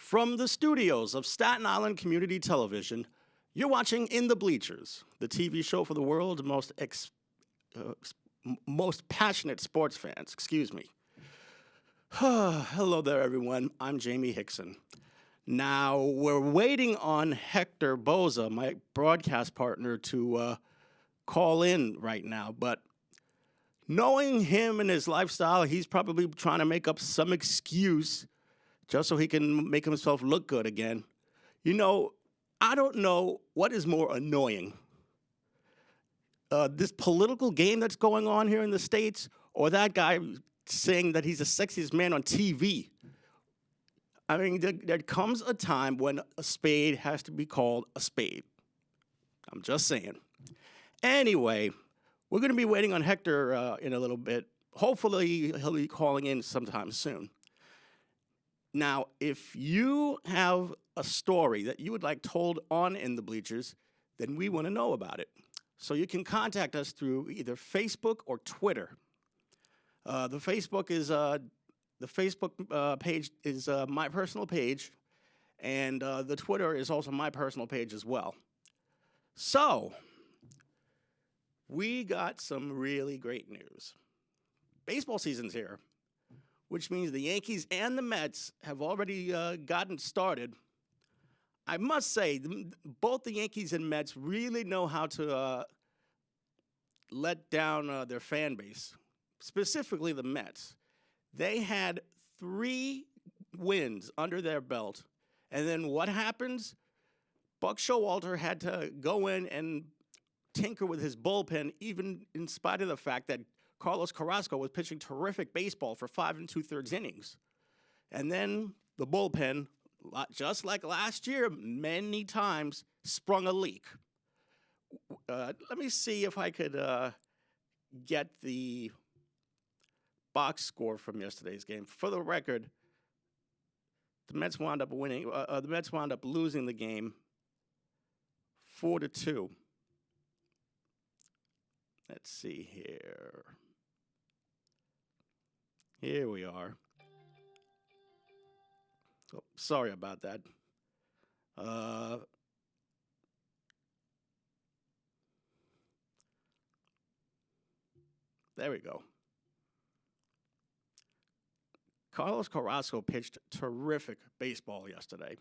From the studios of Staten Island Community Television, you're watching In the Bleachers, the TV show for the world's most passionate sports fans. Excuse me. Hello there, everyone. I'm Jaime Hixson. Now, we're waiting on Hector Bosa, my broadcast partner, to call in right now, but knowing him and his lifestyle, he's probably trying to make up some excuse just so he can make himself look good again. You know, I don't know what is more annoying. This political game that's going on here in the States, or that guy saying that he's the sexiest man on TV. I mean, there comes a time when a spade has to be called a spade. I'm just saying. Anyway, we're going to be waiting on Hector in a little bit. Hopefully, he'll be calling in sometime soon. Now, if you have a story that you would like told on In the Bleachers, then we want to know about it. So you can contact us through either Facebook or Twitter. The Facebook page is my personal page, and the Twitter is also my personal page as well. So, we got some really great news. Baseball season's here, which means the Yankees and the Mets have already gotten started. I must say, both the Yankees and Mets really know how to let down their fan base, specifically the Mets. They had 3 wins under their belt, and then what happens? Buck Showalter had to go in and tinker with his bullpen, even in spite of the fact that Carlos Carrasco was pitching terrific baseball for 5 2/3 innings. And then the bullpen, just like last year, many times sprung a leak. Let me see if I could get the box score from yesterday's game. For the record, the Mets wound up winning. The Mets wound up losing the game 4-2. Let's see here. Here we are. Oh, sorry about that. There we go. Carlos Carrasco pitched terrific baseball yesterday.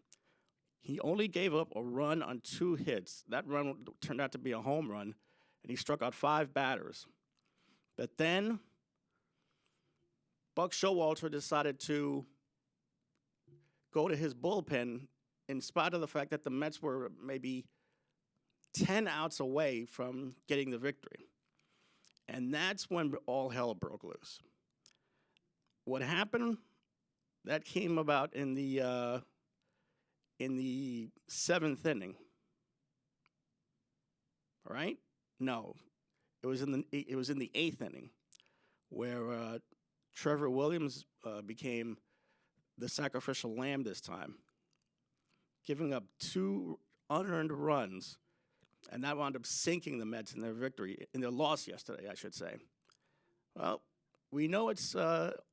He only gave up a run on 2 hits. That run turned out to be a home run, and he struck out 5 batters. But then Buck Showalter decided to go to his bullpen in spite of the fact that the Mets were maybe 10 outs away from getting the victory. And that's when all hell broke loose. What happened? That came about in the 7th inning. All right? No, it was in the 8th inning, where Trevor Williams became the sacrificial lamb this time, giving up 2 unearned runs, and that wound up sinking the Mets in their loss yesterday, I should say. Well, we know it's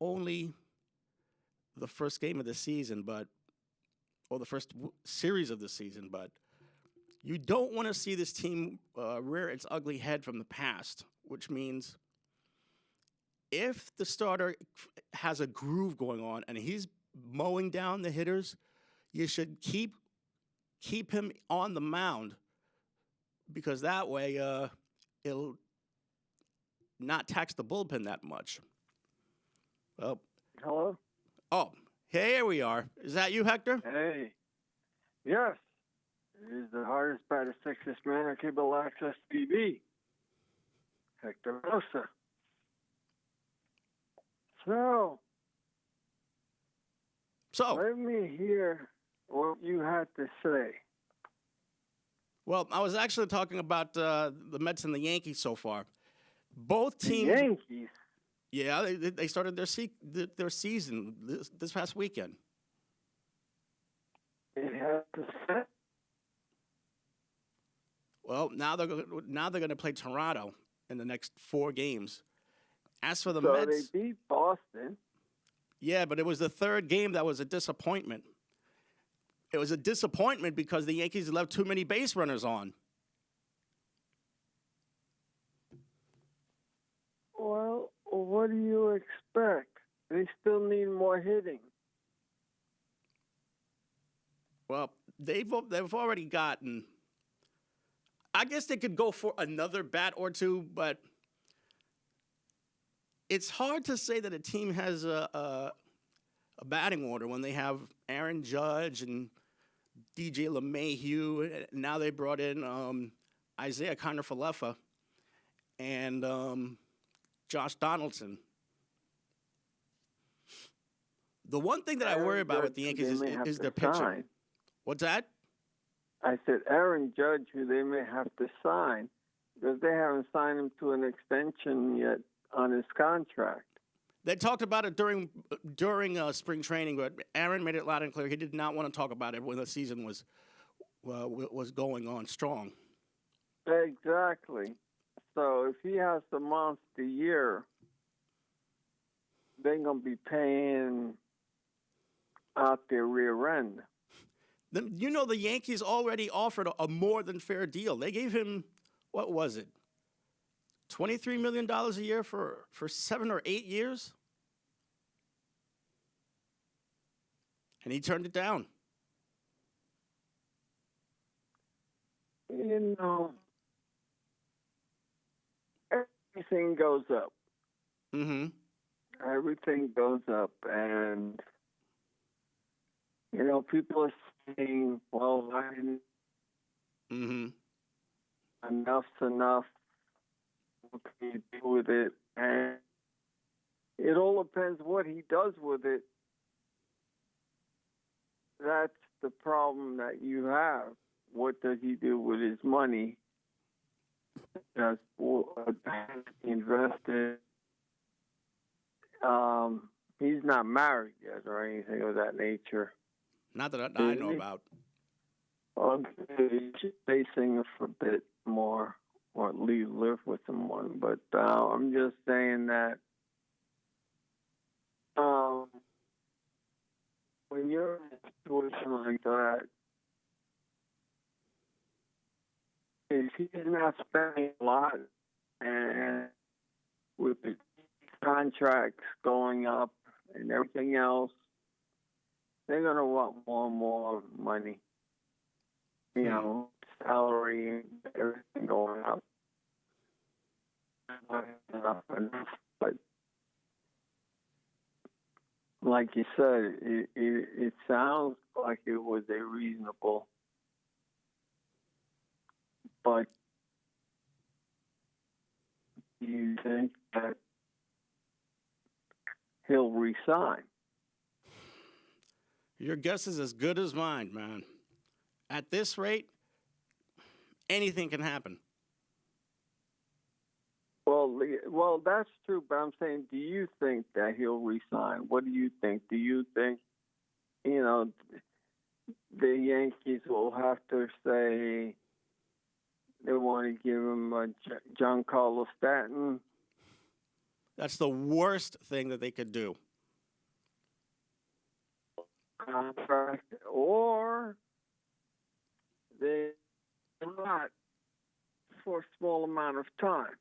only the first game of the season, or the first series of the season, but you don't want to see this team rear its ugly head from the past, which means if the starter has a groove going on and he's mowing down the hitters, you should keep him on the mound, because that way it'll not tax the bullpen that much. Oh. Hello? Oh, here we are. Is that you, Hector? Hey. Yes. It is the hardest, baddest, sexiest man on cable access TV. Hector Bosa. So, let me hear what you had to say. Well, I was actually talking about the Mets and the Yankees so far. Both teams. The Yankees? Yeah, they started their season this past weekend. It has to set. Well, now they're going to play Toronto in the next 4 games. As for the so Mets, they beat Boston. Yeah, but it was the 3rd game that was a disappointment. it was a disappointment because the Yankees left too many base runners on. Well, what do you expect? They still need more hitting. Well, they've already gotten. I guess they could go for another bat or two, but it's hard to say that a team has a batting order when they have Aaron Judge and DJ LeMahieu. Now they brought in Isaiah Kiner-Falefa and Josh Donaldson. The one thing that I worry about with the Yankees is their pitching. Sign. What's that? I said Aaron Judge, who they may have to sign, because they haven't signed him to an extension yet on his contract. They talked about it during spring training, but Aaron made it loud and clear he did not want to talk about it when the season was going on strong. Exactly. So if he has the monster year, they're going to be paying out their rear end. You know, the Yankees already offered a more than fair deal. They gave him, what was it, $23 million a year for 7 or 8 years? And he turned it down. You know, everything goes up. Mm-hmm. Everything goes up. And, you know, people are saying, well, I didn't. Mm-hmm. Enough's enough. What can you do with it? And it all depends what he does with it. That's the problem that you have. What does he do with his money? Just invested. He's not married yet or anything of that nature. Not that I know about. He's facing for a bit more, or at least live with someone. But I'm just saying that when you're in a situation like that, if he's not spending a lot, and with the contracts going up and everything else, they're going to want more and more money. You know, salary and everything going up. But like you said, it sounds like it was a reasonable, but do you think that he'll resign? Your guess is as good as mine, man. At this rate, anything can happen. Well, that's true, but I'm saying, do you think that he'll resign? What do you think? Do you think, you know, the Yankees will have to say they want to give him a Giancarlo Stanton? That's the worst thing that they could do. Contract, or they not for a small amount of time.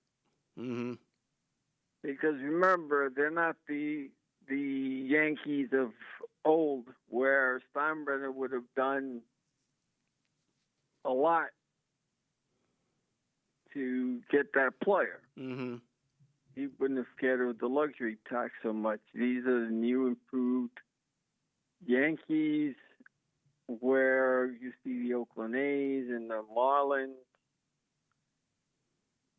Mm-hmm. Because remember, they're not the Yankees of old, where Steinbrenner would have done a lot to get that player. Mm-hmm. He wouldn't have cared with the luxury tax so much. These are the new improved Yankees, where you see the Oakland A's and the Marlins.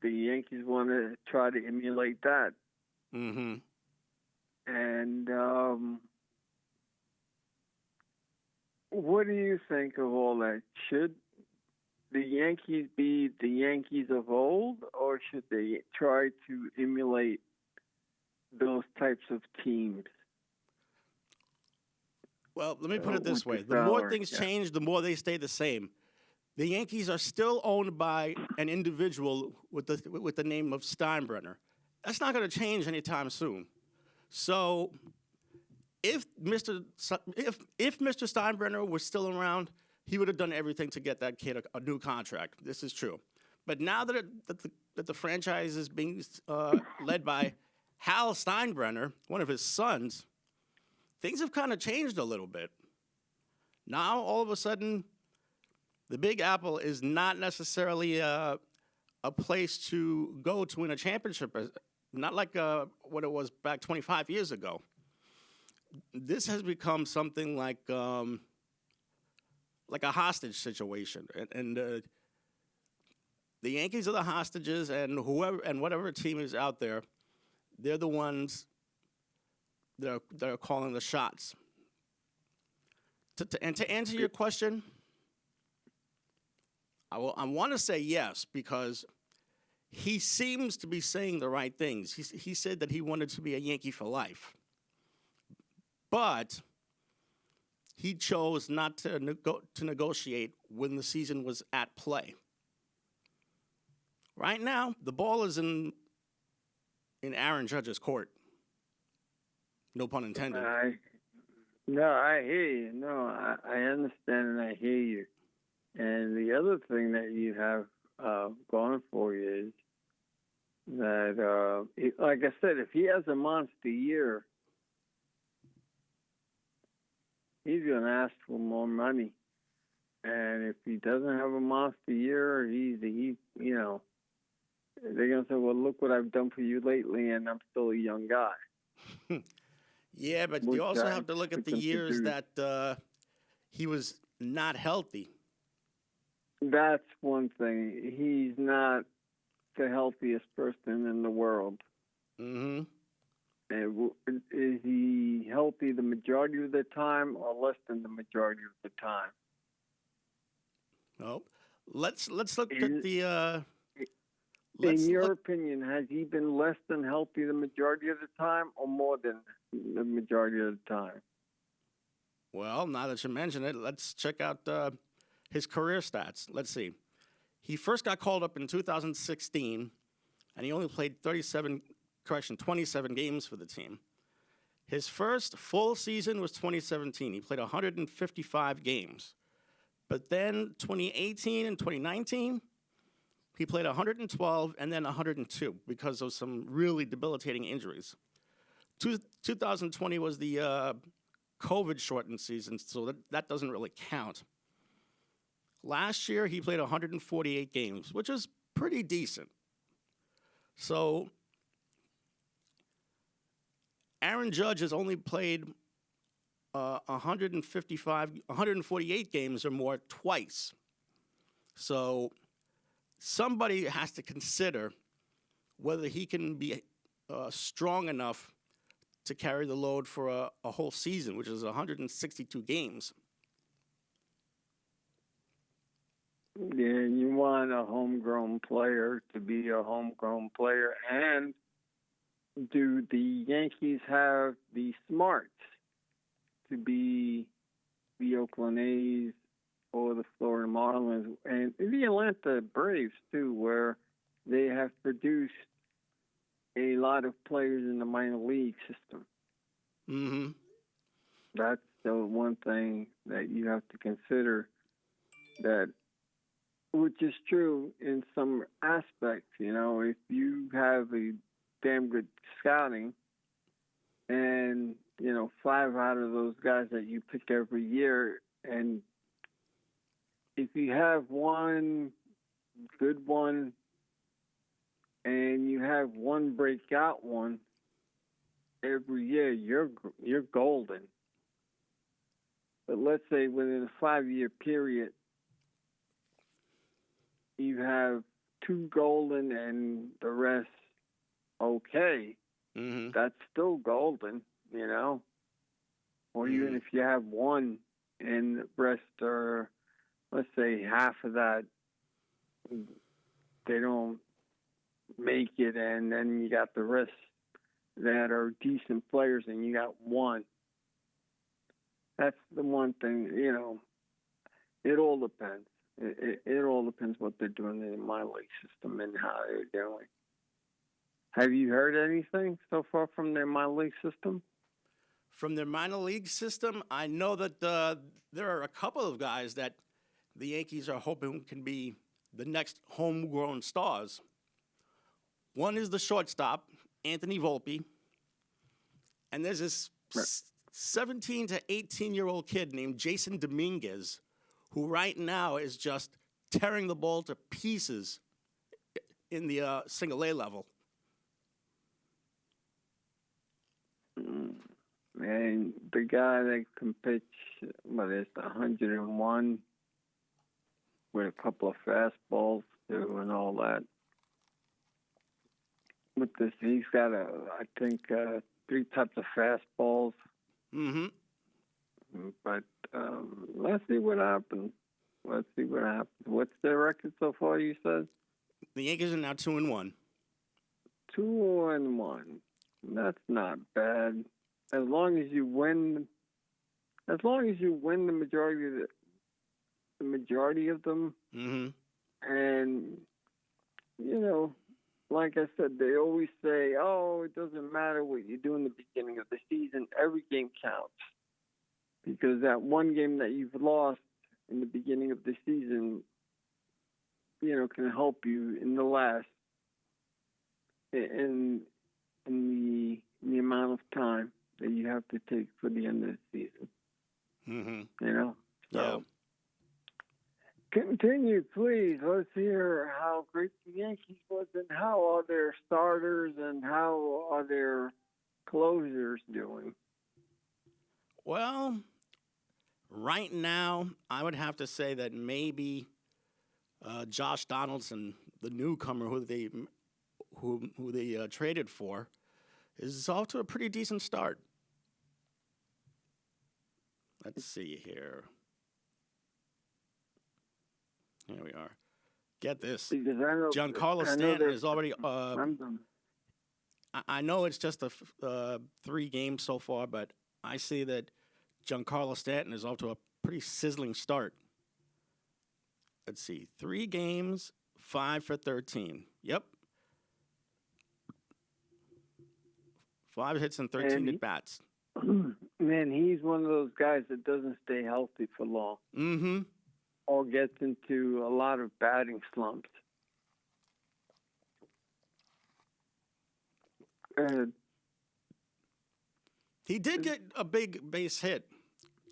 The Yankees want to try to emulate that. Mm-hmm. And what do you think of all that? Should the Yankees be the Yankees of old, or should they try to emulate those types of teams? Well, let me put it this way. The more things change, the more they stay the same. The Yankees are still owned by an individual with the name of Steinbrenner. That's not going to change anytime soon. So if Mr. Steinbrenner was still around, he would have done everything to get that kid a new contract. This is true. But now that the franchise is being led by Hal Steinbrenner, one of his sons, things have kind of changed a little bit. Now, all of a sudden, the Big Apple is not necessarily a place to go to win a championship, not like what it was back 25 years ago. This has become something like a hostage situation, and the Yankees are the hostages, and whatever team is out there, they're the ones that are calling the shots. And to answer your question, I want to say yes, because he seems to be saying the right things. He said that he wanted to be a Yankee for life, but he chose not to negotiate when the season was at play. Right now, the ball is in Aaron Judge's court. No pun intended. I hear you. No, I understand and I hear you. And the other thing that you have going for you is that, like I said, if he has a monster year, he's going to ask for more money. And if he doesn't have a monster year, they're going to say, well, look what I've done for you lately, and I'm still a young guy. Yeah, but you also have to look at the years that he was not healthy. That's one thing. He's not the healthiest person in the world. Mm-hmm. Is he healthy the majority of the time or less than the majority of the time? Oh, let's look at the. In your opinion, has he been less than healthy the majority of the time or more than the majority of the time? Well, now that you mention it, let's check out his career stats. Let's see. He first got called up in 2016, and he only played 27 games for the team. His first full season was 2017. He played 155 games. But then 2018 and 2019, he played 112 and then 102 because of some really debilitating injuries. 2020 was the COVID-shortened season, so that doesn't really count. Last year, he played 148 games, which is pretty decent. So Aaron Judge has only played 148 games or more twice. So somebody has to consider whether he can be strong enough to carry the load for a whole season, which is 162 games. Yeah, you want a homegrown player to be a homegrown player. And do the Yankees have the smarts to be the Oakland A's or the Florida Marlins and the Atlanta Braves, too, where they have produced a lot of players in the minor league system? Mm-hmm. That's the one thing that you have to consider, that, which is true in some aspects. If you have a damn good scouting and, 5 out of those guys that you pick every year, and if you have one good one and you have one breakout one every year, you're golden. But let's say within a 5-year period, you have 2 golden and the rest okay. Mm-hmm. That's still golden, Or even if you have 1 and the rest are, let's say, half of that, they don't make it, and then you got the rest that are decent players, and you got 1. That's the one thing, it all depends. It all depends what they're doing in the minor league system and how they're doing. Have you heard anything so far from their minor league system? from their minor league system, I know that there are a couple of guys that the Yankees are hoping can be the next homegrown stars. One is the shortstop, Anthony Volpe, and there's this 17 to 18-year-old kid named Jason Dominguez, who right now is just tearing the ball to pieces in the single A level. And the guy that can pitch, 101 with a couple of fastballs too and all that. With this, he's got I think 3 types of fastballs. Mm-hmm. But let's see what happens. What's their record so far, you said? The Yankees are now 2-1. 2-1. That's not bad. As long as you win the majority of them. Mm-hmm. And like I said, they always say, "Oh, it doesn't matter what you do in the beginning of the season. Every game counts." Because that one game that you've lost in the beginning of the season, can help you in the last, in the amount of time that you have to take for the end of the season. Mm-hmm. So continue, please. Let's hear how great the Yankees was and how are their starters and how are their closers doing. Well, right now, I would have to say that maybe Josh Donaldson, the newcomer who they traded for, is off to a pretty decent start. Let's see here. Here we are. Get this. Giancarlo Stanton is already. I know it's just 3 games so far, but I see that Giancarlo Stanton is off to a pretty sizzling start. Let's see. 3 games, 5 for 13. Yep. 5 hits and 13 at bats. Man, he's one of those guys that doesn't stay healthy for long. Mm-hmm. Or gets into a lot of batting slumps. He did get a big base hit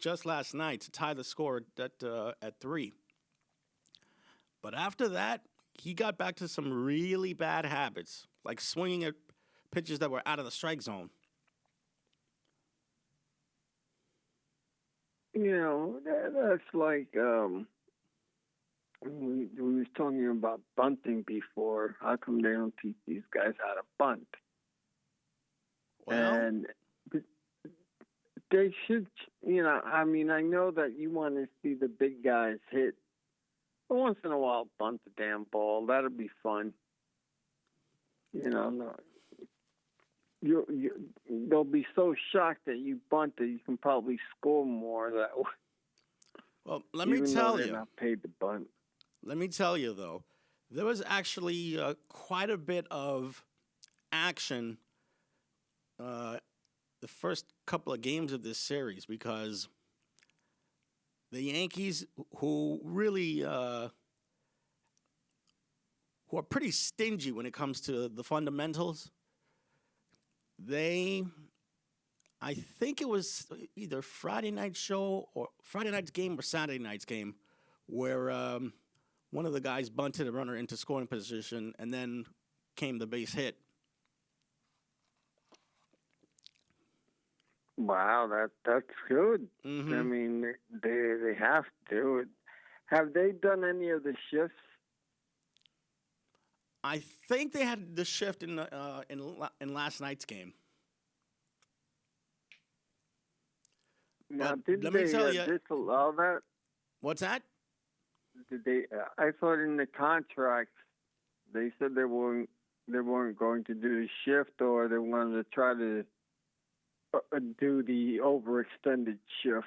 just last night to tie the score at 3. But after that, he got back to some really bad habits, like swinging at pitches that were out of the strike zone. That's like we was talking about bunting before. How come they don't teach these guys how to bunt? Well, and they should, I know that you want to see the big guys hit. But once in a while, bunt the damn ball. That'll be fun. They'll be so shocked that you bunt that you can probably score more that way. Well, let me tell you. They're not paid to bunt. Let me tell you, though, there was actually quite a bit of action the first couple of games of this series because the Yankees, who really who are pretty stingy when it comes to the fundamentals, I think it was either Friday night's game or Saturday night's game where one of the guys bunted a runner into scoring position and then came the base hit. Wow, that's good. Mm-hmm. I mean, they have to do it. Have they done any of the shifts? I think they had the shift in last night's game. Now, did they disallow that? What's that? Did they? I thought in the contracts they said they weren't going to do the shift, or they wanted to try to do the overextended shift.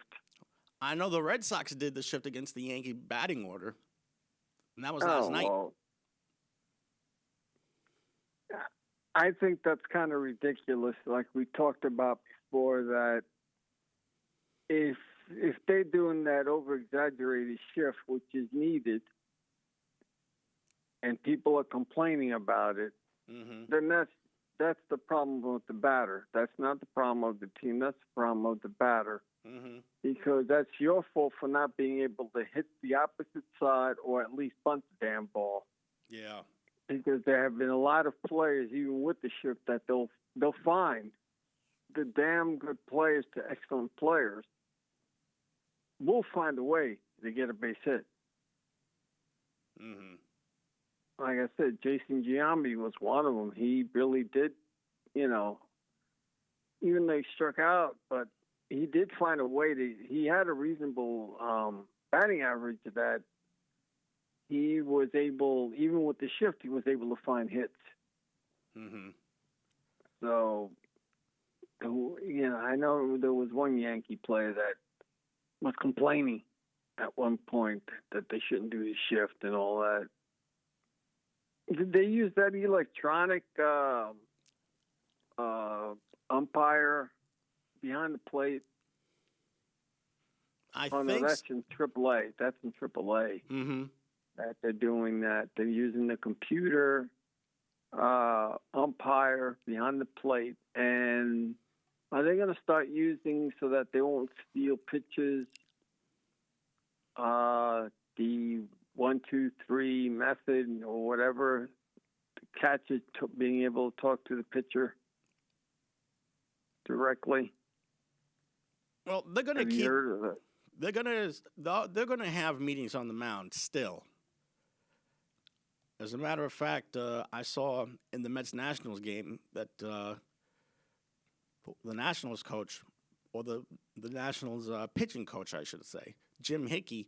I know the Red Sox did the shift against the Yankee batting order, and that was last night. Well, I think that's kind of ridiculous. Like we talked about before, that if they're doing that over exaggerated shift, which is needed, and people are complaining about it, then that's the problem with the batter. That's not the problem of the team. That's the problem of the batter. Because that's your fault for not being able to hit the opposite side or at least bunt the damn ball. Yeah. Because there have been a lot of players, even with the shift, that they'll find the damn good players to excellent players will find a way to get a base hit. Like I said, Jason Giambi was one of them. He really did, even though he struck out, but he did find a way to. He had a reasonable batting average that he was able, even with the shift, he was able to find hits. So, I know there was one Yankee player that was complaining at one point that they shouldn't do the shift and all that. Did they use that electronic umpire behind the plate? No, that's in AAA. That's in AAA. That they're doing that. They're using the computer umpire behind the plate. And are they going to start using, so that they won't steal pitches, the 1-2-3 method or whatever, the catcher being able to talk to the pitcher directly? Well, they're going to Have you heard of it? They're going to have meetings on the mound still. As a matter of fact, I saw in the Mets Nationals game that the Nationals coach, or the Nationals pitching coach, I should say, Jim Hickey,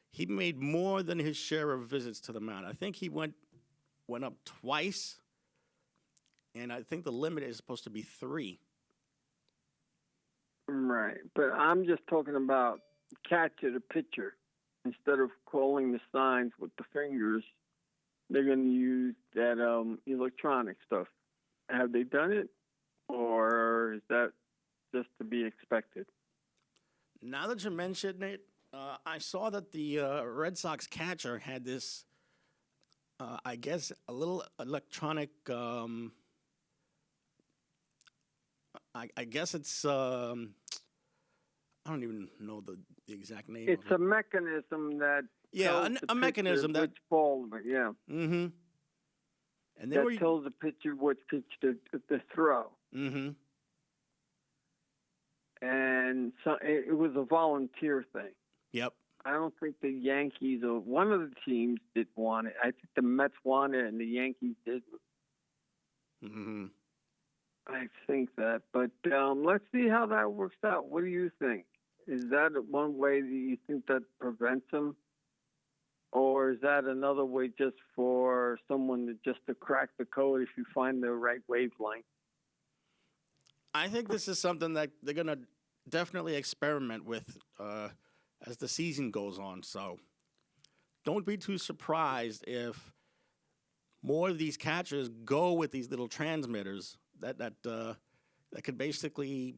he made more than his share of visits to the mound. I think he went up twice, and I think the limit is supposed to be 3. Right, but I'm just talking about catcher to pitcher. Instead of calling the signs with the fingers, they're going to use that electronic stuff. Have they done it, or is that just to be expected? Now that you mention it, I saw that the Red Sox catcher had this, I guess, a little electronic. I guess it's. I don't even know the exact name. It's a mechanism that. Yeah, a mechanism that. Which ball, yeah. And that tells the pitcher which pitch to throw. And so it was a volunteer thing. Yep. I don't think the Yankees or one of the teams did want it. I think the Mets wanted it and the Yankees didn't. I think that. But let's see how that works out. What do you think? Is that one way that you think that prevents them? Or is that another way just for someone to crack the code if you find the right wavelength? I think this is something that they're going to definitely experiment with as the season goes on. So don't be too surprised if more of these catchers go with these little transmitters that could basically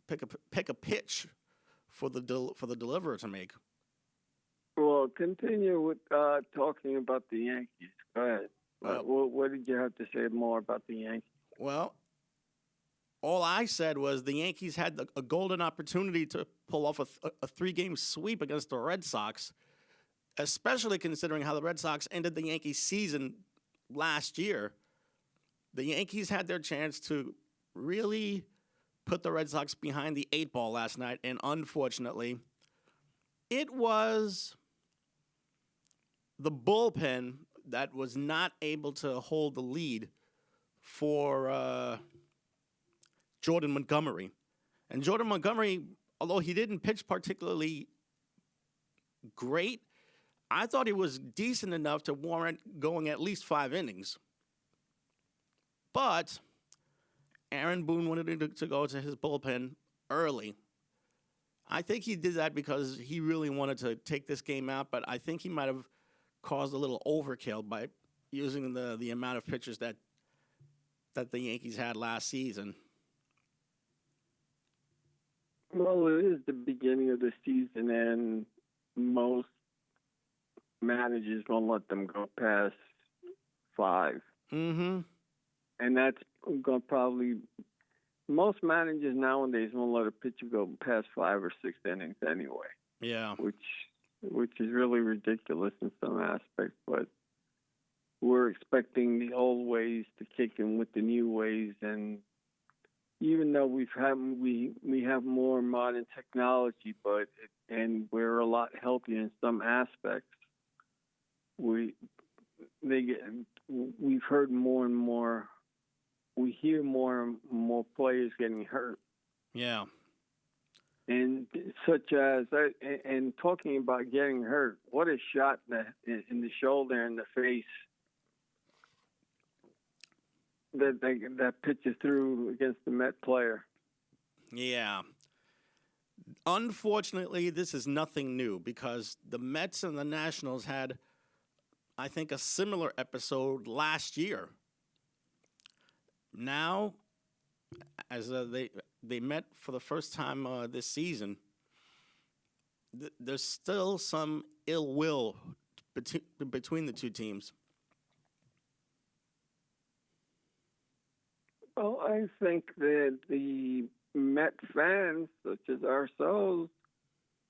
pick a pitch for the deliverer to make. Well, continue with talking about the Yankees. Go ahead. What did you have to say more about the Yankees? Well, all I said was the Yankees had a golden opportunity to pull off a 3-game sweep against the Red Sox, especially considering how the Red Sox ended the Yankees season last year. The Yankees had their chance to really put the Red Sox behind the 8 ball last night, and unfortunately, it was the bullpen that was not able to hold the lead for Jordan Montgomery. And Jordan Montgomery, although he didn't pitch particularly great, I thought he was decent enough to warrant going at least 5 innings. But Aaron Boone wanted to go to his bullpen early. I think he did that because he really wanted to take this game out, but I think he might have caused a little overkill by using the amount of pitchers that the Yankees had last season. Well, it is the beginning of the season, and most managers won't let them go past 5. Mm-hmm. And that's going to probably, most managers nowadays won't let a pitcher go past 5 or 6 innings anyway. Yeah. Which is really ridiculous in some aspects, but we're expecting the old ways to kick in with the new ways, and even though we have more modern technology, and we're a lot healthier in some aspects, we've heard more and more. We hear more and more players getting hurt. Yeah. And such as, and talking about getting hurt, what a shot in the shoulder and the face that pitcher threw against the Met player. Yeah. Unfortunately, this is nothing new because the Mets and the Nationals had, I think, a similar episode last year. Now, as they met for the first time this season, there's still some ill will between the two teams. Well, I think that the Met fans, such as ourselves,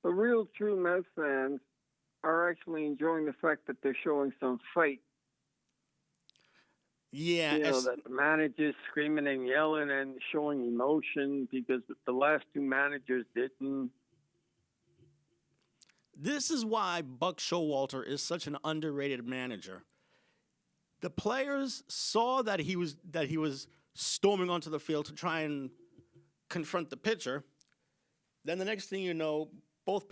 the real true Met fans, are actually enjoying the fact that they're showing some fight. Yeah, that the manager's screaming and yelling and showing emotion, because the last 2 managers didn't. This is why Buck Showalter is such an underrated manager. The players saw that he was storming onto the field to try and confront the pitcher. Then the next thing you know, both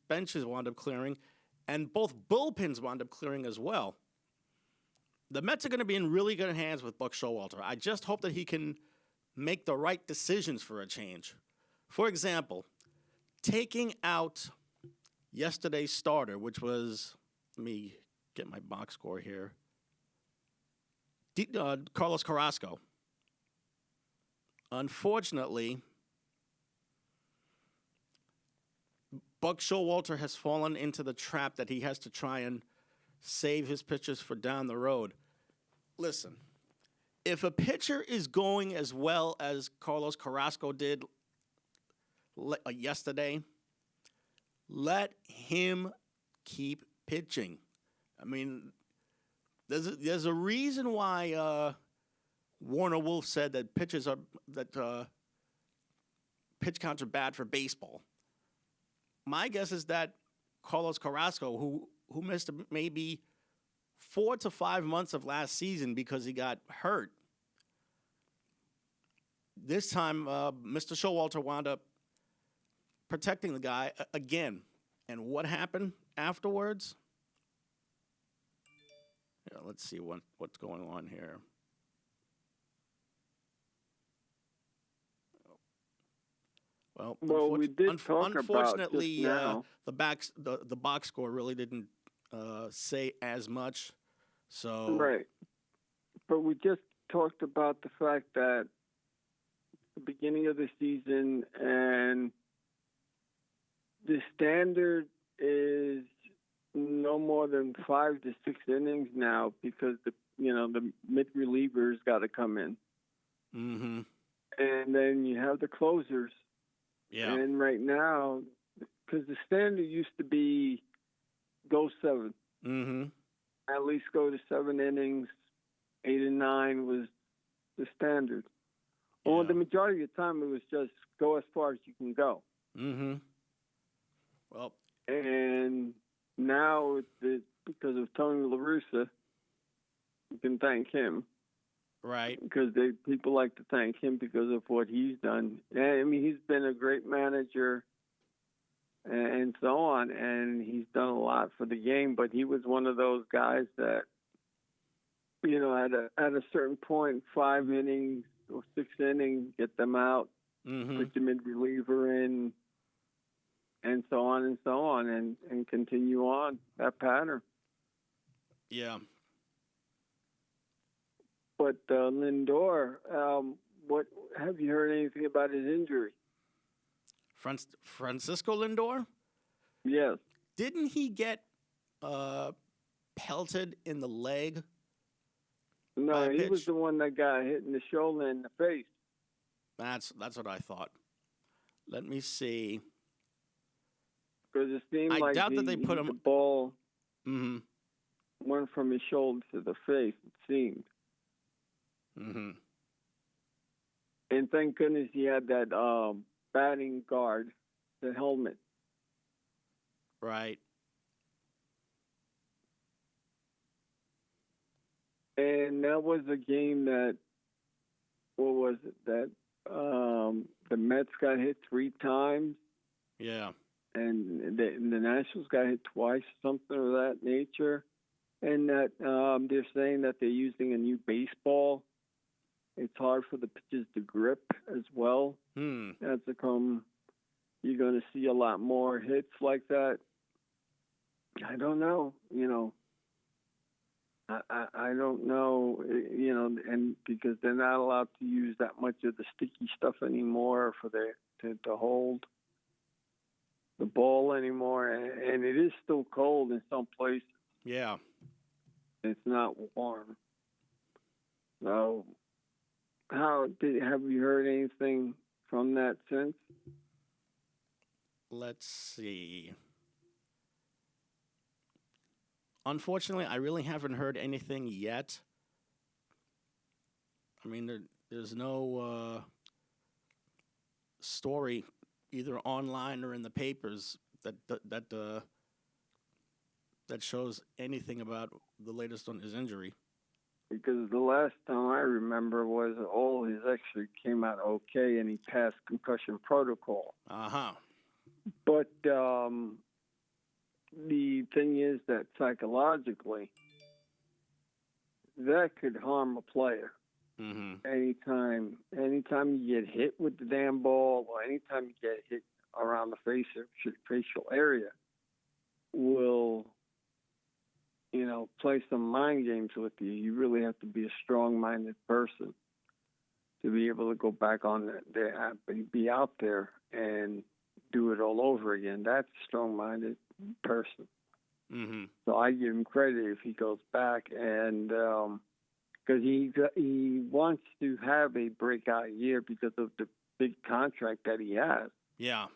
benches wound up clearing, and both bullpens wound up clearing as well. The Mets are going to be in really good hands with Buck Showalter. I just hope that he can make the right decisions for a change. For example, taking out yesterday's starter, which was, let me get my box score here, Carlos Carrasco. Unfortunately, Buck Showalter has fallen into the trap that he has to try and save his pitchers for down the road. Listen, if a pitcher is going as well as Carlos Carrasco did yesterday, let him keep pitching. I mean, there's a reason why Warner Wolf said that pitch counts are bad for baseball. My guess is that Carlos Carrasco, who missed maybe 4 to 5 months of last season because he got hurt, this time Mr. Showalter wound up protecting the guy again. And what happened afterwards? Yeah, let's see what's going on here. Well, we did talk unfortunately, about just now. the box score really didn't say as much. So right, but we just talked about the fact that the beginning of the season and the standard is no more than 5 to 6 innings now, because the mid relievers got to come in, and then you have the closers. Yeah. And right now, because the standard used to be go 7. At least go to 7 innings. 8 and 9 was the standard. Yeah. Well, the majority of the time it was just go as far as you can go. Well, and now because of Tony La Russa, you can thank him. Right. Because people like to thank him because of what he's done. I mean, he's been a great manager and so on, and he's done a lot for the game, but he was one of those guys that, at a certain point, 5 innings or 6 innings, get them out, put your mid-reliever in, and so on, and continue on that pattern. Yeah. But Lindor, what have you heard anything about his injury? Francisco Lindor? Yes. Didn't he get pelted in the leg? No, he was the one that got hit in the shoulder and the face. That's what I thought. Let me see. Because it seemed like doubt that they put him. The ball Mm-hmm. went from his shoulder to the face. It seemed. Mm-hmm. And thank goodness he had that batting guard, the helmet. Right. And that was a game that, what was it? That the Mets got hit 3 times. Yeah. And the Nationals got hit twice, something of that nature. And that they're saying that they're using a new baseball. It's hard for the pitches to grip as well. As they come, you're going to see a lot more hits like that. I don't know, I don't know, and because they're not allowed to use that much of the sticky stuff anymore for to hold the ball anymore, and it is still cold in some places. Yeah. It's not warm. So, have you heard anything from that since? Let's see. Unfortunately, I really haven't heard anything yet. I mean, there's no story either online or in the papers that shows anything about the latest on his injury. Because the last time I remember was all his X-ray came out okay, and he passed concussion protocol. Uh-huh. But the thing is that psychologically, that could harm a player. Mm-hmm. Anytime you get hit with the damn ball, or anytime you get hit around the facial area, will play some mind games with you. You really have to be a strong-minded person to be able to go back on be out there and do it all over again. That's a strong-minded person. Mm-hmm. So I give him credit if he goes back, and because he wants to have a breakout year because of the big contract that he has. Yeah.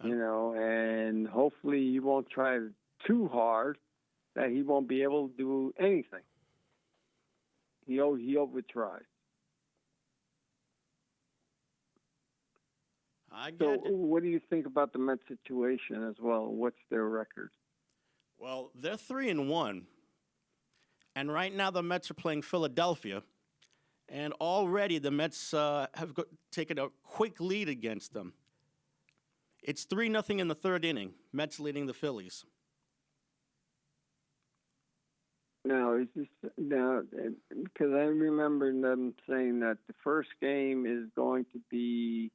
And hopefully he won't try too hard that he won't be able to do anything. He over-tries. So what do you think about the Mets situation as well? What's their record? Well, they're 3-1. And right now the Mets are playing Philadelphia. And already the Mets have taken a quick lead against them. It's 3-0 in the third inning. Mets leading the Phillies. Now, because I remember them saying that the first game is going to be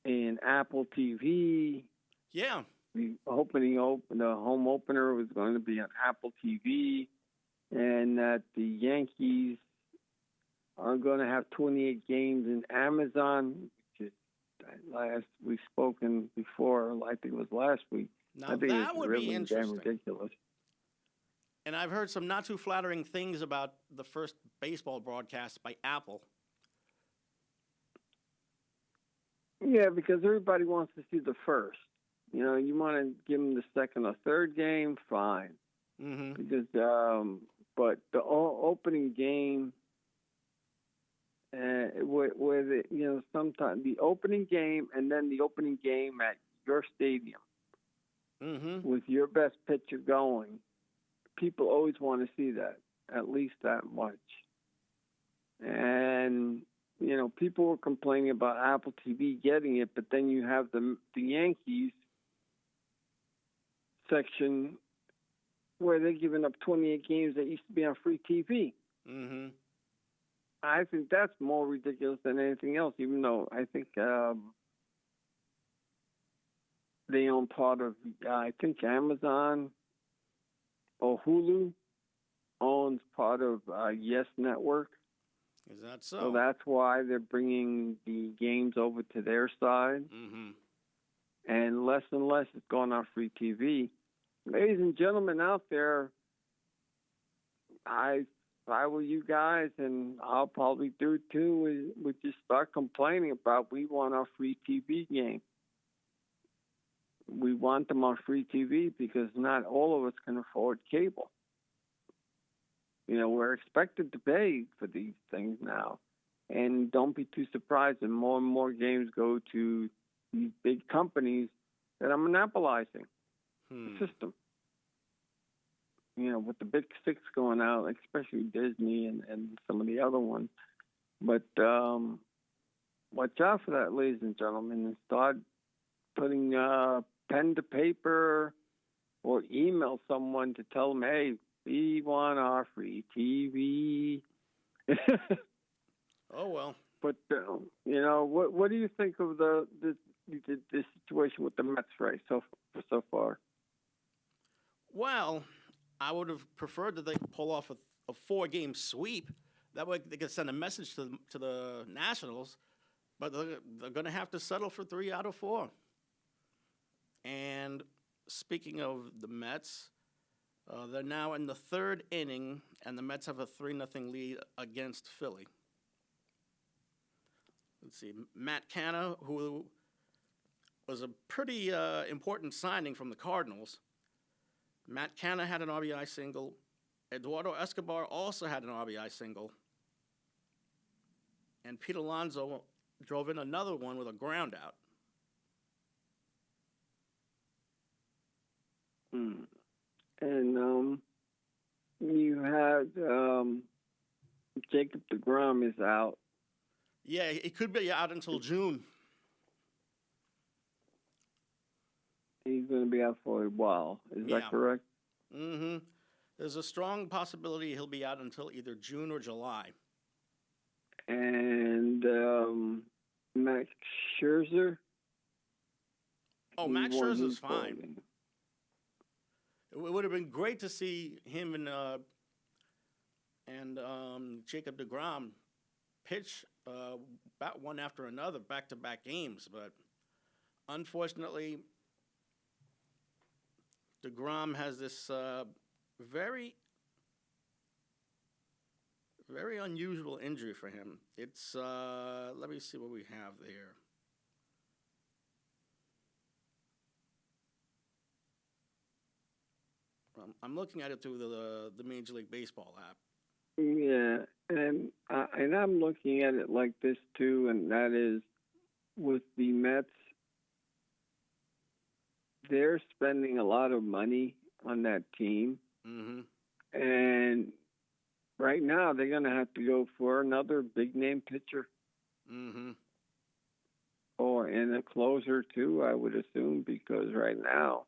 in Apple TV. Yeah. The home opener was going to be on Apple TV, and that the Yankees are going to have 28 games in Amazon. We've spoken before. I think it was last week. Now I think that would really be interesting. Damn ridiculous. And I've heard some not too flattering things about the first baseball broadcast by Apple. Yeah, because everybody wants to see the first. You want to give them the second or third game, fine. Mm-hmm. Because, but the opening game, sometimes the opening game and then the opening game at your stadium with your best pitcher going, people always want to see that, at least that much. And, people were complaining about Apple TV getting it, but then you have the Yankees section where they're giving up 28 games that used to be on free TV. Mm-hmm. I think that's more ridiculous than anything else, even though I think they own part of, Amazon or Hulu owns part of Yes Network. Is that so? So that's why they're bringing the games over to their side. Mm-hmm. And less is going on free TV. Ladies and gentlemen out there, if I were you guys, and I'll probably do too, would just start complaining about we want our free TV game. We want them on free TV because not all of us can afford cable. We're expected to pay for these things now. And don't be too surprised when more and more games go to these big companies that are monopolizing the system. With the big six going out, especially Disney and some of the other ones. But watch out for that, ladies and gentlemen, and start putting pen to paper or email someone to tell them, hey, we want our free TV. Oh, well. But, what do you think of the situation with the Mets race so far? Well, I would have preferred that they could pull off a 4-game sweep. That way they could send a message to the Nationals, but they're going to have to settle for 3 out of 4. And speaking of the Mets, they're now in the 3rd inning, and the Mets have a 3-0 lead against Philly. Let's see, Matt Canna, who was a pretty important signing from the Cardinals. Matt Canna had an RBI single. Eduardo Escobar also had an RBI single. And Pete Alonso drove in another one with a ground out. And you had Jacob Degrom is out. Yeah, it could be out until June. He's going to be out for a while. Is that correct? Mm-hmm. There's a strong possibility he'll be out until either June or July. And Max Scherzer? Oh, Max Scherzer's fine. It would have been great to see him and Jacob Degrom pitch about one after another, back-to-back games. But unfortunately, Degrom has this very, very unusual injury for him. It's, let me see what we have there. I'm looking at it through the Major League Baseball app. Yeah, and I'm looking at it like this too, and that is with the Mets, they're spending a lot of money on that team. Mm-hmm. And right now they're going to have to go for another big-name pitcher. Mm-hmm. And a closer too, I would assume, because right now,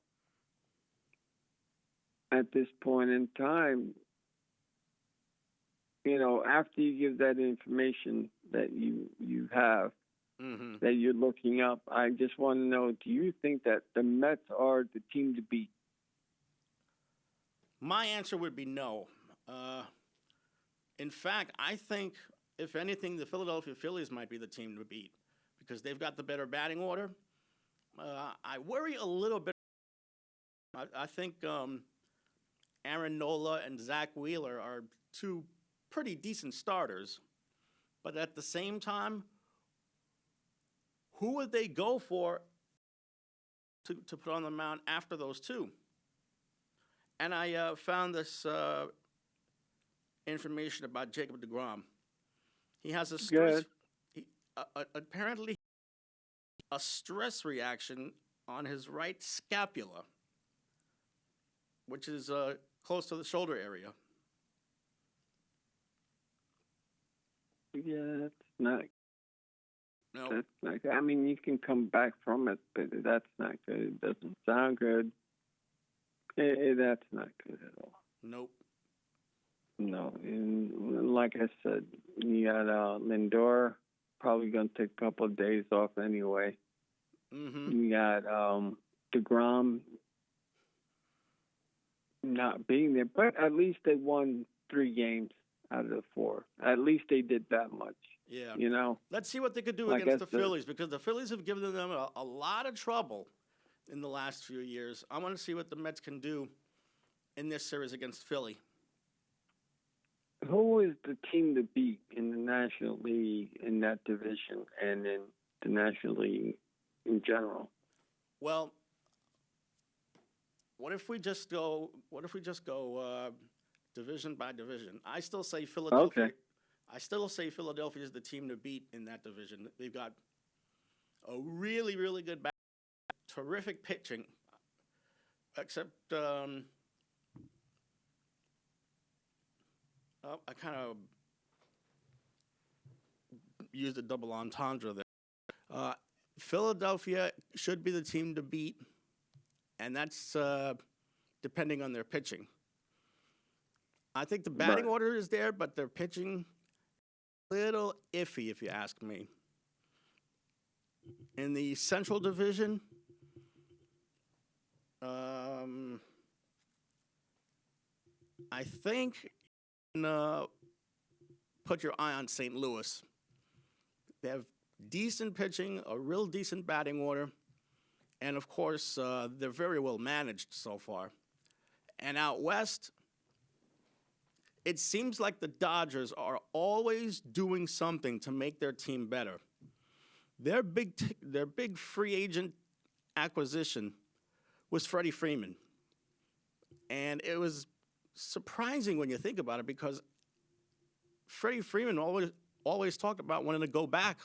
at this point in time, after you give that information that you have, mm-hmm. that you're looking up, I just want to know, do you think that the Mets are the team to beat? My answer would be no. In fact, I think, if anything, the Philadelphia Phillies might be the team to beat because they've got the better batting order. I worry a little bit. I think Aaron Nola and Zach Wheeler are two pretty decent starters. But at the same time, who would they go for to put on the mound after those two? And I found this information about Jacob Degrom. He has a stress. Apparently, a stress reaction on his right scapula, which is close to the shoulder area. Yeah, that's not. No. That's not good. I mean, you can come back from it, but that's not good. It doesn't sound good. That's not good at all. Nope. No, and like I said, you got Lindor probably going to take a couple of days off anyway. Mm-hmm. You got Degrom not being there, but at least they won 3 games out of the 4. At least they did that much. Yeah. You know? Let's see what they could do I against guess the Phillies, because the Phillies have given them a lot of trouble in the last few years. I want to see what the Mets can do in this series against Philly. Who is the team to beat in the National League in that division and in the National League in general? Well, what if we just go division by division? I still say Philadelphia. Okay. I still say Philadelphia is the team to beat in that division. They've got a really, really good back, terrific pitching, except I kind of used a double entendre there. Philadelphia should be the team to beat, and that's depending on their pitching. I think the batting order is there, but their pitching, a little iffy, if you ask me. In the Central Division, I think you can put your eye on St. Louis. They have decent pitching, a real decent batting order, and of course, they're very well managed so far. And out west, it seems like the Dodgers are always doing something to make their team better. Their big free agent acquisition was Freddy Freeman. And it was surprising when you think about it, because Freddy Freeman always talked about wanting to go back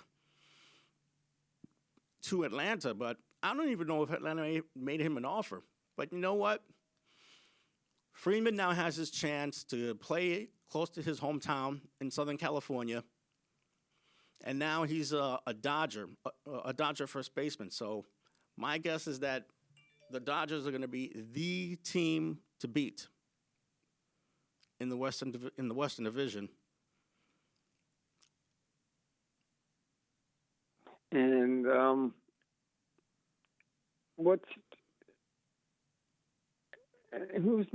to Atlanta, but I don't even know if Atlanta made him an offer. But you know what? Freeman now has his chance to play close to his hometown in Southern California, and now he's a Dodger first baseman. So my guess is that the Dodgers are going to be the team to beat in the Western Division. And who's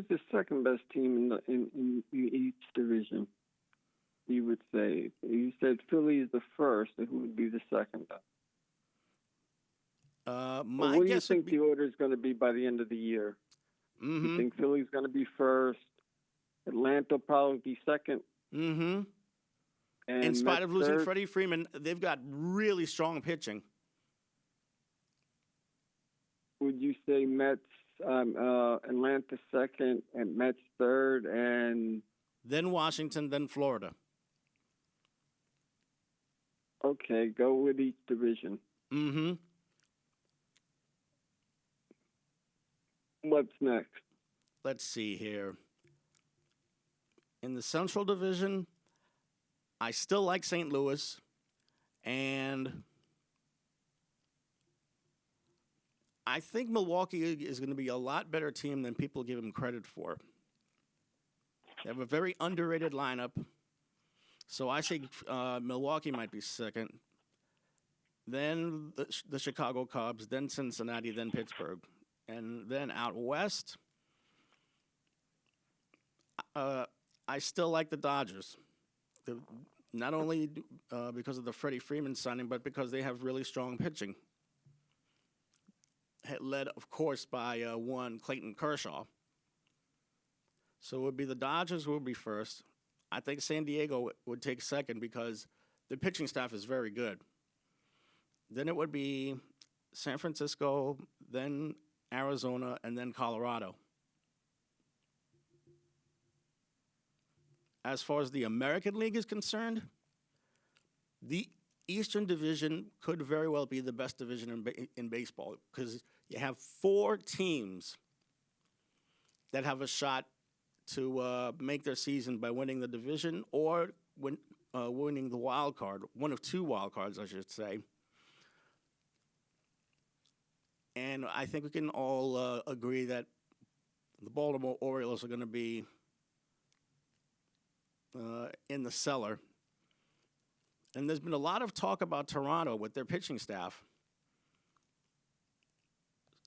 the second best team in each division? You would say, you said Philly is the first. Who would be the second? What do you think the order is going to be by the end of the year? Mm-hmm. You think Philly's going to be first? Atlanta will probably be second. Mm-hmm. And in spite of losing third? Freddie Freeman, they've got really strong pitching. Would you say Mets, Atlanta second, and Mets third, and then Washington, then Florida? Okay, go with each division. Mm-hmm. What's next? Let's see here. In the Central Division, I still like St. Louis, and I think Milwaukee is going to be a lot better team than people give them credit for. They have a very underrated lineup, so I think Milwaukee might be second, then the Chicago Cubs, then Cincinnati, then Pittsburgh. And then out west, I still like the Dodgers. Not only because of the Freddie Freeman signing, but because they have really strong pitching. Led, of course, by one Clayton Kershaw. So it would be the Dodgers who would be first. I think San Diego would take second because the pitching staff is very good. Then it would be San Francisco, then Arizona, and then Colorado. As far as the American League is concerned, the Eastern Division could very well be the best division in baseball, because you have 4 teams that have a shot to make their season by winning the division or winning the wild card, one of 2 wild cards, I should say. And I think we can all agree that the Baltimore Orioles are going to be in the cellar. And there's been a lot of talk about Toronto with their pitching staff.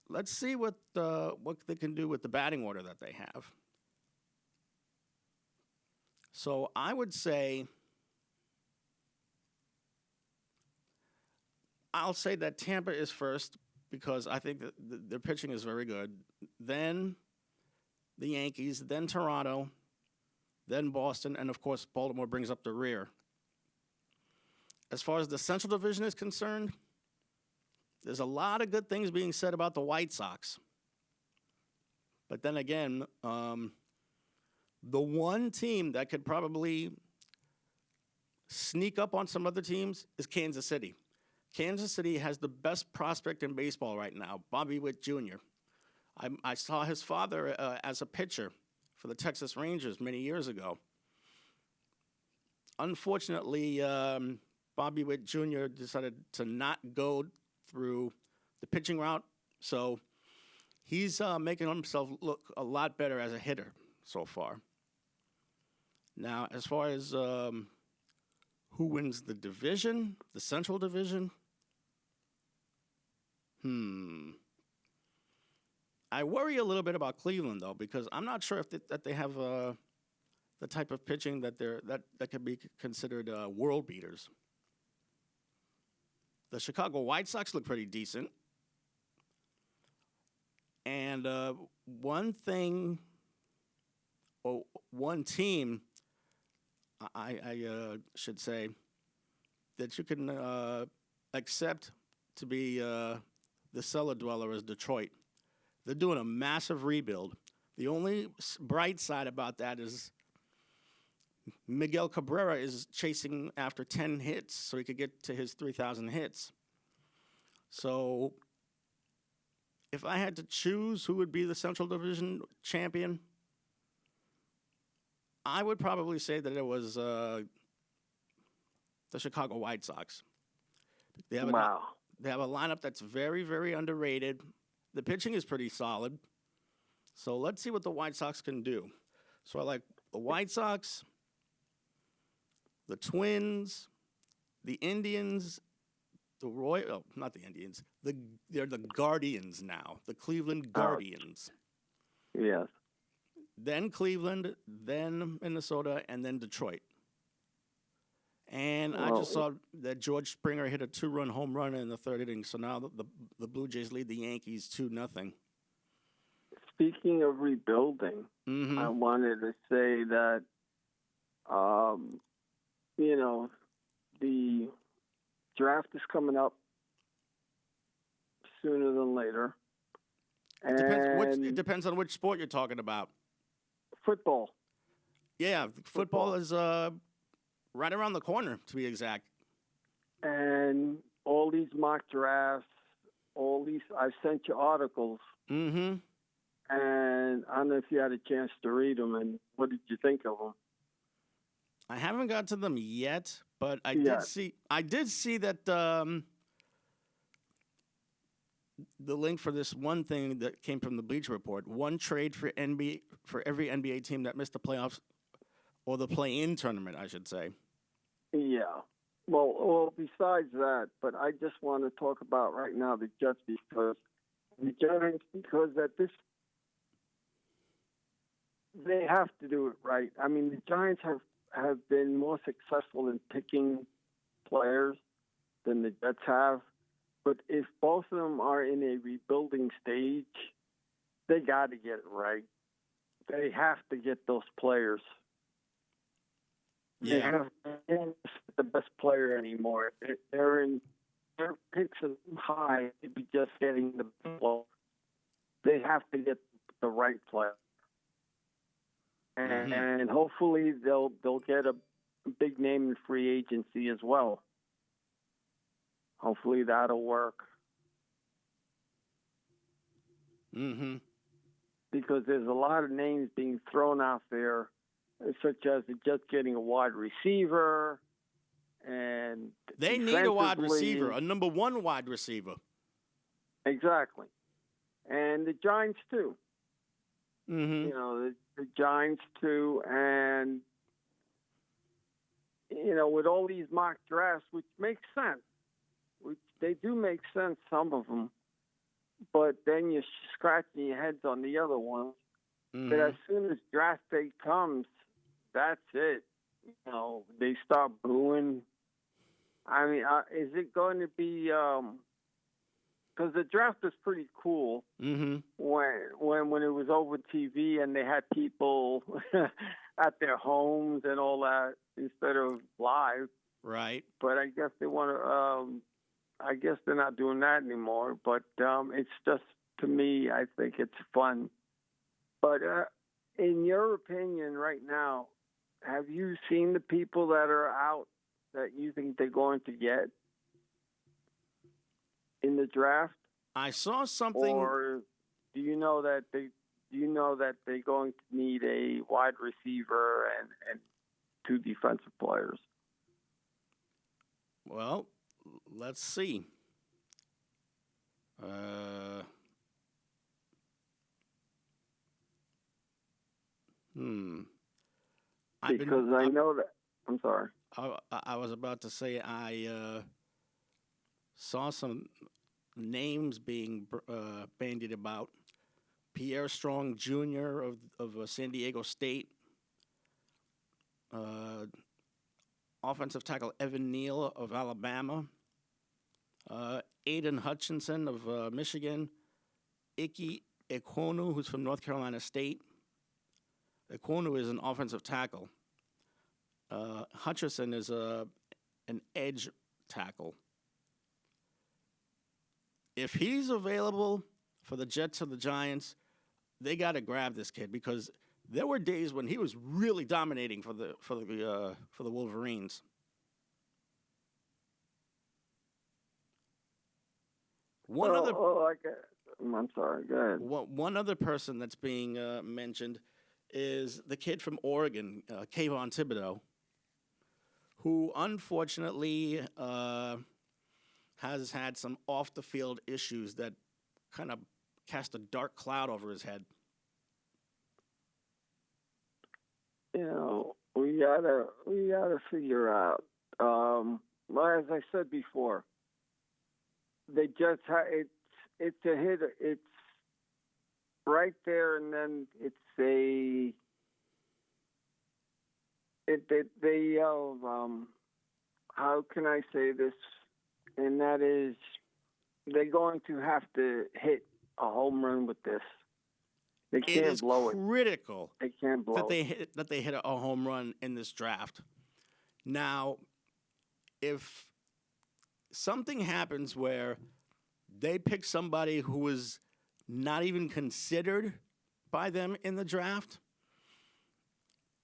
Let's see what they can do with the batting order that they have. So I would say, I'll say that Tampa is first because I think that their pitching is very good. Then the Yankees, then Toronto, then Boston, and of course, Baltimore brings up the rear. As far as the Central Division is concerned, there's a lot of good things being said about the White Sox. But then again, the one team that could probably sneak up on some other teams is Kansas City. Kansas City has the best prospect in baseball right now, Bobby Witt Jr. I saw his father as a pitcher for the Texas Rangers many years ago. Unfortunately, Bobby Witt Jr. decided to not go through the pitching route, so he's making himself look a lot better as a hitter so far. Now, as far as who wins the division, the Central Division, I worry a little bit about Cleveland, though, because I'm not sure if that they have the type of pitching that could be considered world beaters. The Chicago White Sox look pretty decent. And one thing, or one team, I should say, that you can accept to be the cellar dweller is Detroit. They're doing a massive rebuild. The only bright side about that is Miguel Cabrera is chasing after 10 hits so he could get to his 3,000 hits. So if I had to choose who would be the Central Division champion, I would probably say that it was the Chicago White Sox. They have they have a lineup that's very, very underrated. The pitching is pretty solid. So let's see what the White Sox can do. So I like the White Sox, the Twins, the Indians, not the Indians. They're the Guardians now, the Cleveland Guardians. Yes. Then Cleveland, then Minnesota, and then Detroit. And I just saw that George Springer hit a 2-run home run in the third inning. So now the Blue Jays lead the Yankees 2-0. Speaking of rebuilding, I wanted to say that, the draft is coming up sooner than later. It depends on which sport you're talking about. Football. Yeah, football is right around the corner, to be exact. And all these mock drafts, I sent you articles. Mm-hmm. And I don't know if you had a chance to read them, and what did you think of them? I haven't got to them yet, but I did see that the link for this one thing that came from the Bleacher Report, one trade for every NBA team that missed the playoffs or the play-in tournament, I should say. Yeah. Well, besides that, but I just want to talk about right now the Jets because they have to do it right. I mean, the Giants have been more successful in picking players than the Jets have. But if both of them are in a rebuilding stage, they got to get it right. They have to get those players. Yeah. They're not the best player anymore. Their picks are high to be just getting the ball. They have to get the right player. And hopefully they'll get a big name in free agency as well. Hopefully that'll work. Mm-hmm. Because there's a lot of names being thrown out there, such as the Jets getting a wide receiver, and they need a wide receiver, a number one wide receiver. Exactly, and the Giants too. Mm-hmm. You know, the Giants too, and with all these mock drafts, which makes sense, they do make sense, some of them, but then you're scratching your heads on the other ones. Mm-hmm. But as soon as draft day comes, that's it. They start booing. I mean, is it going to be? Because the draft was pretty cool when it was over TV and they had people at their homes and all that instead of live. Right. But I guess they want to. I guess they're not doing that anymore. But it's just, to me, I think it's fun. But in your opinion, right now, have you seen the people that are out that you think they're going to get in the draft? I saw something. Or do you know that they're going to need a wide receiver and two defensive players? Well, let's see. Because I know that. I'm sorry. I was about to say I saw some names being bandied about. Pierre Strong Jr. of San Diego State. Offensive tackle Evan Neal of Alabama. Aiden Hutchinson of Michigan. Ike Ekwonu, who's from North Carolina State. Ekwonu is an offensive tackle. Hutchinson is an edge tackle. If he's available for the Jets or the Giants, they got to grab this kid because there were days when he was really dominating for the Wolverines. I'm sorry. Go ahead. One other person that's being mentioned is the kid from Oregon, Kayvon Thibodeaux, who unfortunately has had some off-the-field issues that kind of cast a dark cloud over his head. We gotta figure out. As I said before, they just it's a hit. It's right there, and then it's a. They how can I say this? And that is, they're going to have to hit a home run with this. They can't blow it. It is critical they can't blow that they hit a home run in this draft. Now, if something happens where they pick somebody who was not even considered by them in the draft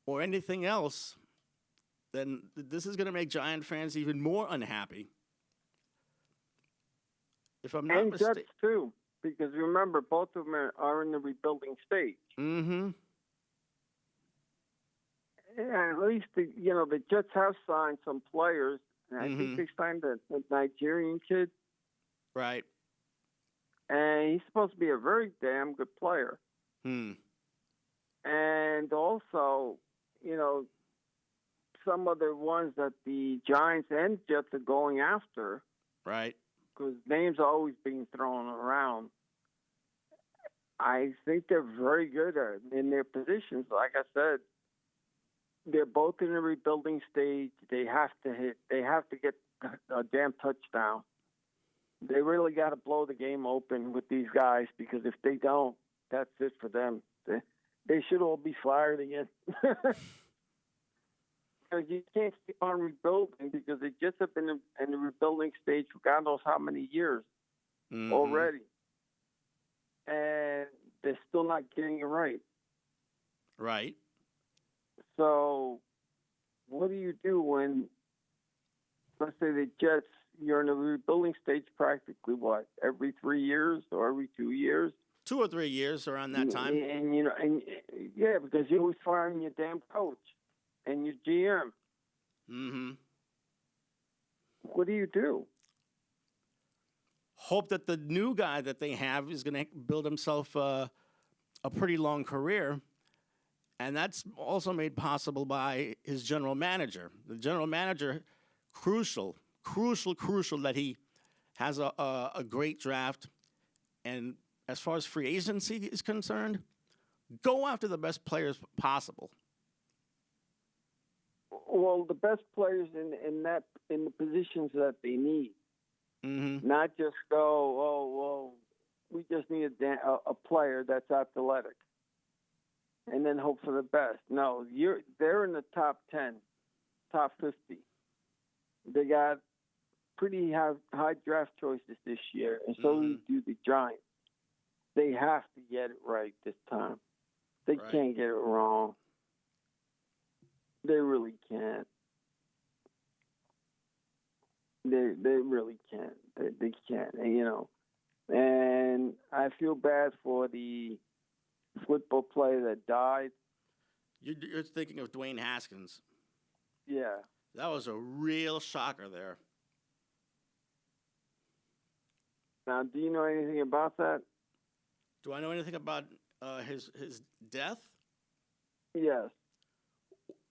or anything else, then this is going to make Giant fans even more unhappy. If I'm not mistaken. And Jets, too, because remember, both of them are in the rebuilding stage. Mm-hmm. Yeah, at least, the Jets have signed some players. And I think they signed a Nigerian kid. Right. And he's supposed to be a very damn good player. And also, some of the ones that the Giants and Jets are going after. Right. Because names are always being thrown around. I think they're very good in their positions. Like I said, they're both in a rebuilding stage. They have to get a damn touchdown. They really got to blow the game open with these guys because if they don't, that's it for them. They should all be fired again. Because you can't keep on rebuilding because they just have been in the rebuilding stage for God knows how many years already. And they're still not getting it right. Right. So what do you do when, let's say the Jets, you're in a rebuilding stage practically, every 3 years or every 2 years? 2 or 3 years around that time. And because you're always firing your damn coach and your GM. Mm-hmm. What do you do? Hope that the new guy that they have is going to build himself a pretty long career. And that's also made possible by his general manager. The general manager, crucial that he has a great draft. And as far as free agency is concerned, go after the best players possible. well, the best players in the positions that they need. Mm-hmm. Not just go, well, we just need a player that's athletic, and then hope for the best. No, they're in the top 10, top 50. They got pretty high draft choices this year, and so do the Giants. They have to get it right this time. They can't get it wrong. They really can't. They really can't. They can't. And, and I feel bad for the football player that died. You're thinking of Dwayne Haskins. Yeah. That was a real shocker there. Now, do you know anything about that? Do I know anything about his death? Yes.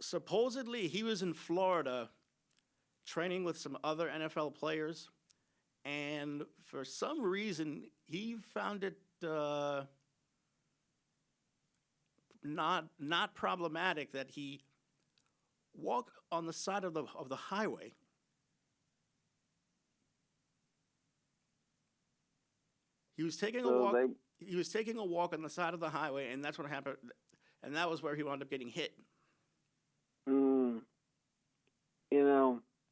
Supposedly, he was in Florida training with some other NFL players, and for some reason, he found it not problematic that he walked on the side of the highway. He was taking a walk. He was taking a walk on the side of the highway, and that's what happened. And that was where he wound up getting hit.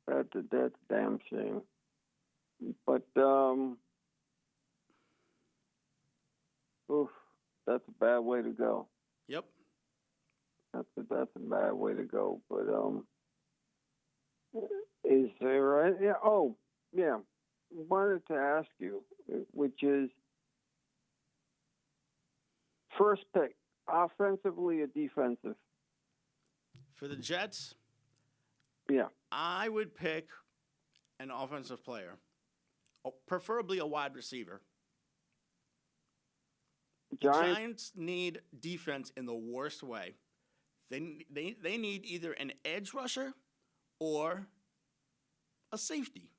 That's a damn shame. But that's a bad way to go. Yep. That's a bad way to go. But is there? Yeah. Oh, yeah. Wanted to ask you, which is first pick, offensively or defensive? For the Jets, yeah, I would pick an offensive player, preferably a wide receiver. Giants need defense in the worst way. They need either an edge rusher or a safety.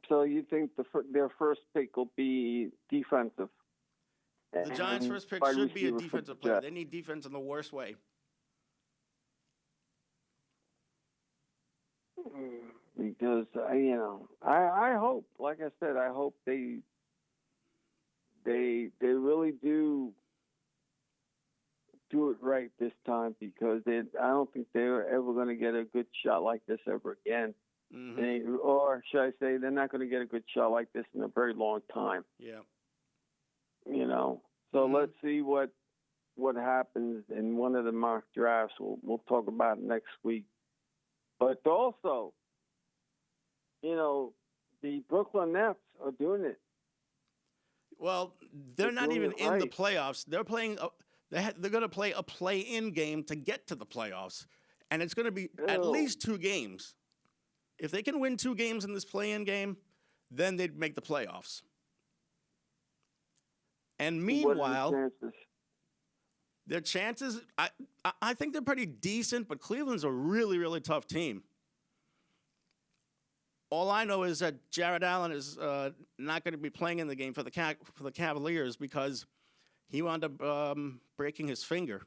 So you think their first pick will be defensive? The Giants' first pick should be a defensive player. They need defense in the worst way. Because I hope, like I said, I hope they really do it right this time, because I don't think they're ever going to get a good shot like this ever again. Mm-hmm. Or should I say, they're not going to get a good shot like this in a very long time. Yeah. So let's see what happens in one of the mock drafts. We'll talk about it next week. But also, the Brooklyn Nets are doing it. Well, they're not even in the playoffs. They're playing. They're going to play a play-in game to get to the playoffs, and it's going to be at least 2 games. If they can win 2 games in this play-in game, then they'd make the playoffs. And meanwhile, their chances, I think they're pretty decent, but Cleveland's a really, really tough team. All I know is that Jared Allen is not going to be playing in the game for the Cavaliers because he wound up breaking his finger.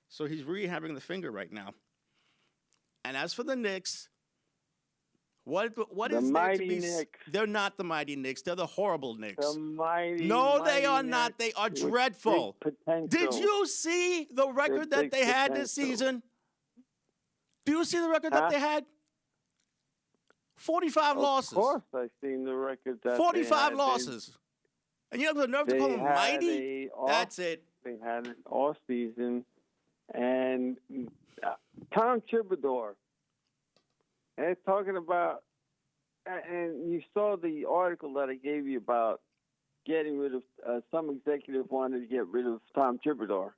So he's rehabbing the finger right now. And as for the Knicks, what is there to be? Knicks. They're not the mighty Knicks. They're the horrible Knicks. The mighty. No, they are not. They are dreadful. Did you see the record that they had this season? Do you see the record that they had? 45 losses. Of course, I've seen the record that 45 losses. And you have the nerve to call them mighty? That's it. They had an off season, and Tom Thibodeaux. And talking about, and you saw the article that I gave you about getting rid of, some executive wanted to get rid of Tom Thibodeaux.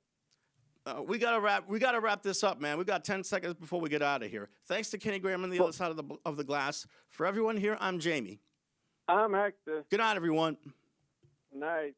We gotta wrap this up, man. We got 10 seconds before we get out of here. Thanks to Kenny Graham on the other side of the glass. For everyone here, I'm Jamie. I'm Hector. Good night, everyone. Night.